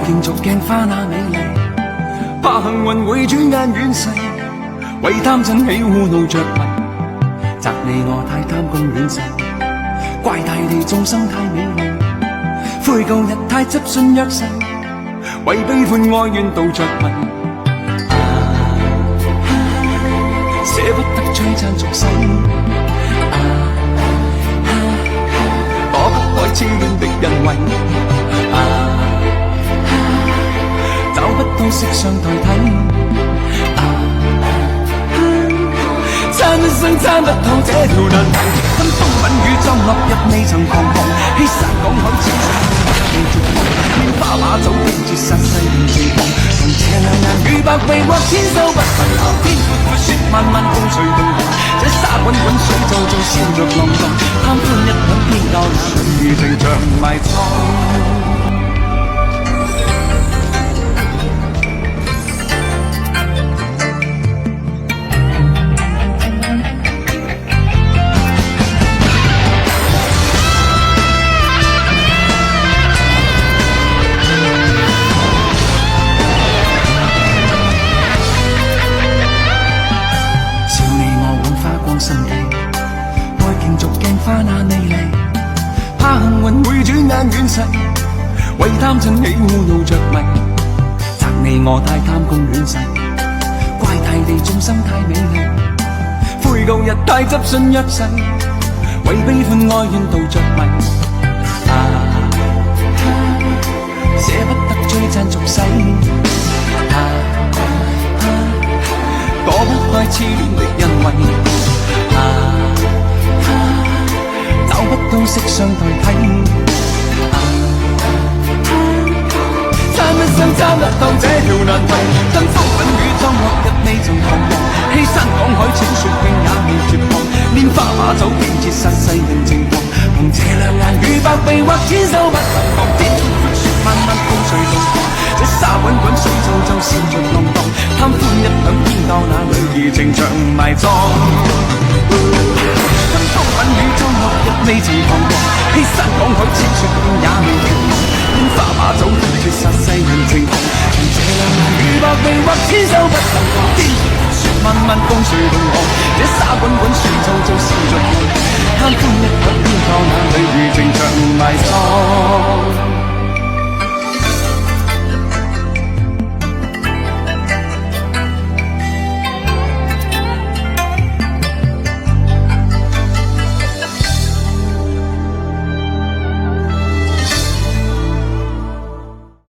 競逐鏡花那美麗，怕幸運會轉眼遠逝，為貪嗔喜惡怒着迷，責你我太貪功戀勢，怪大地眾生太美麗，悔舊日太執信約誓，為悲歡哀怨妒着迷，捨不得璀璨俗世，躲不開痴戀的恩惠，找不到色相代替，參一生參不透這條難題，跟風品與裝落入未曾彷徨，欺山趕海千水變花馬早經絕殺世人情狂，同這兩眼與百臂或千手不分流，天闊闊雪漫漫風隨動盪，這沙滾滾水皺皺笑着浪蕩，貪歡一晌偏教那女兒情長埋葬。花那美麗，怕幸運會轉眼遠逝，為貪嗔喜惡怒着迷，責你我太貪功戀勢，怪大地眾生太美麗，悔舊日太執信約誓，為悲歡哀怨妒着迷，捨不得璀璨俗世，躲不開痴戀的恩惠，找不到色相代替，參一生參不透這條難題，跟風品與裝落日未曾彷徨，欺山趕海淺雪徑也未絕望，拈花把酒偏折殺世人情狂，同這兩眼與百臂或千手不能防，天闊闊雪漫漫風隨動盪，這沙滾滾水皺皺笑着浪蕩，貪歡一晌偏教那女兒情長埋葬。跟風品與裝落日未曾彷徨，欺山趕海千雪徑也未絕望，拈花把酒斷絕殺世人情狂，同這兩眼與百臂或千手不能防，天闊闊雪漫漫風隨動盪，這沙滾滾水皺皺笑着浪蕩，貪歡一晌偏教那女兒情長